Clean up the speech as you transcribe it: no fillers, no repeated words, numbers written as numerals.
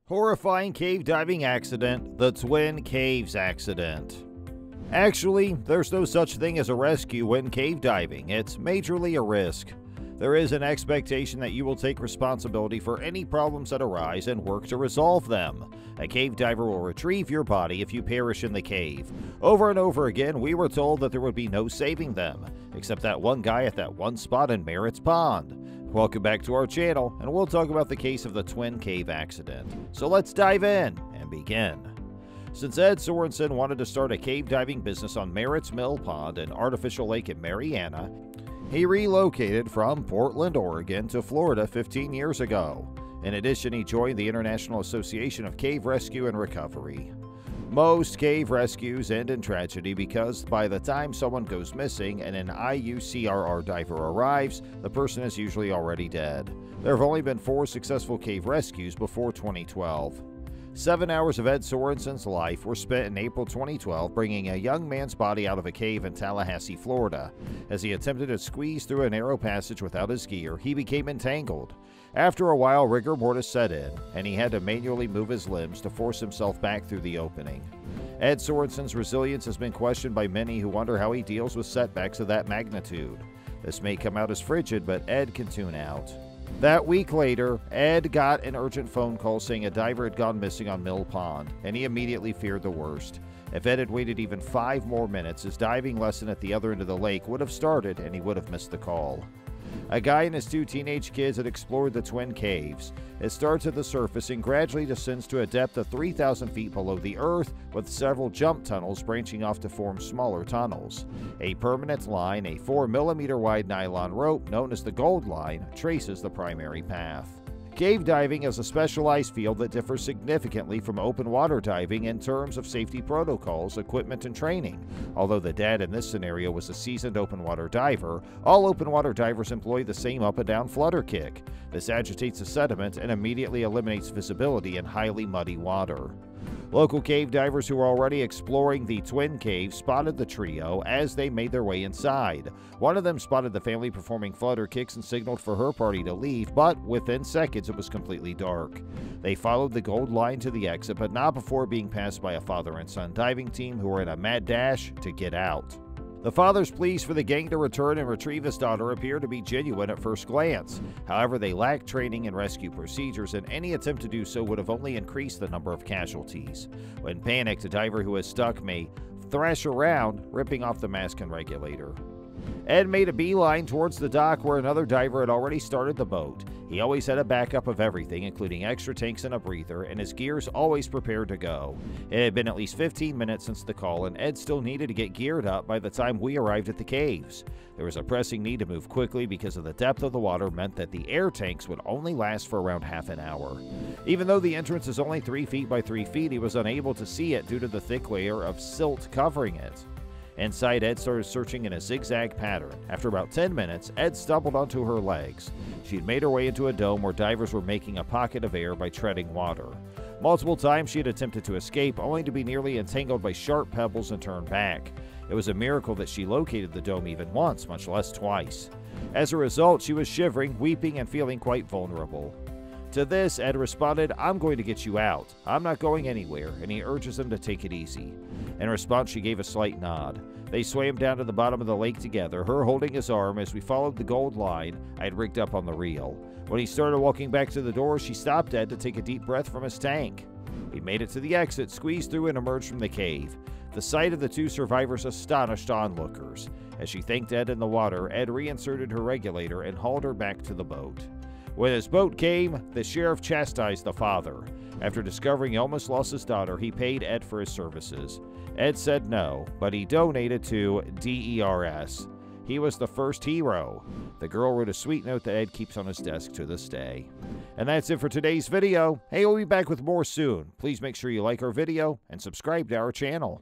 Horrifying cave diving accident, the Twin Caves accident. Actually, there's no such thing as a rescue when cave diving. It's majorly a risk. There is an expectation that you will take responsibility for any problems that arise and work to resolve them. A cave diver will retrieve your body if you perish in the cave. Over and over again, we were told that there would be no saving them, except that one guy at that one spot in Merritt's pond. Welcome back to our channel, and we'll talk about the case of the Twin Cave accident. So let's dive in and begin. Since Ed Sorensen wanted to start a cave diving business on Merritt's Mill Pond, an artificial lake in Marianna, he relocated from Portland, Oregon to Florida 15 years ago. In addition, he joined the International Association of Cave Rescue and Recovery. Most cave rescues end in tragedy because by the time someone goes missing and an IUCRR diver arrives, the person is usually already dead. There have only been 4 successful cave rescues before 2012. 7 hours of Ed Sorensen's life were spent in April 2012 bringing a young man's body out of a cave in Tallahassee, Florida. As he attempted to squeeze through a narrow passage without his gear, he became entangled. After a while, rigor mortis set in, and he had to manually move his limbs to force himself back through the opening. Ed Sorensen's resilience has been questioned by many who wonder how he deals with setbacks of that magnitude. This may come out as frigid, but Ed can tune out. That week later, Ed got an urgent phone call saying a diver had gone missing on Mill Pond, and he immediately feared the worst. If Ed had waited even 5 more minutes, his diving lesson at the other end of the lake would have started and he would have missed the call. A guy and his 2 teenage kids had explored the Twin Caves. It starts at the surface and gradually descends to a depth of 3,000 feet below the earth, with several jump tunnels branching off to form smaller tunnels. A permanent line, a 4mm wide nylon rope known as the Gold Line, traces the primary path. Cave diving is a specialized field that differs significantly from open water diving in terms of safety protocols, equipment, and training. Although the dad in this scenario was a seasoned open water diver, all open water divers employ the same up and down flutter kick. This agitates the sediment and immediately eliminates visibility in highly muddy water. Local cave divers who were already exploring the Twin Caves spotted the trio as they made their way inside. One of them spotted the family performing flutter kicks and signaled for her party to leave, but within seconds it was completely dark. They followed the Gold Line to the exit, but not before being passed by a father and son diving team who were in a mad dash to get out. The father's pleas for the gang to return and retrieve his daughter appear to be genuine at first glance. However, they lack training and rescue procedures, and any attempt to do so would have only increased the number of casualties. When panicked, a diver who is stuck may thrash around, ripping off the mask and regulator. Ed made a beeline towards the dock where another diver had already started the boat. He always had a backup of everything, including extra tanks and a breather, and his gears always prepared to go. It had been at least 15 minutes since the call, and Ed still needed to get geared up by the time we arrived at the caves. There was a pressing need to move quickly because of the depth of the water meant that the air tanks would only last for around half an hour. Even though the entrance is only 3 feet by 3 feet, he was unable to see it due to the thick layer of silt covering it. Inside, Ed started searching in a zigzag pattern. After about 10 minutes, Ed stumbled onto her legs. She had made her way into a dome where divers were making a pocket of air by treading water. Multiple times she had attempted to escape, only to be nearly entangled by sharp pebbles and turn back. It was a miracle that she located the dome even once, much less twice. As a result, she was shivering, weeping, and feeling quite vulnerable. To this, Ed responded, "I'm going to get you out. I'm not going anywhere," and he urges them to take it easy. In response, she gave a slight nod. They swam down to the bottom of the lake together, her holding his arm as we followed the Gold Line I had rigged up on the reel. When he started walking back to the door, she stopped Ed to take a deep breath from his tank. He made it to the exit, squeezed through, and emerged from the cave. The sight of the 2 survivors astonished onlookers. As she thanked Ed in the water, Ed reinserted her regulator and hauled her back to the boat. When his boat came, the sheriff chastised the father. After discovering he almost lost his daughter, he paid Ed for his services. Ed said no, but he donated to DERS. He was the first hero. The girl wrote a sweet note that Ed keeps on his desk to this day. And that's it for today's video. Hey, we'll be back with more soon. Please make sure you like our video and subscribe to our channel.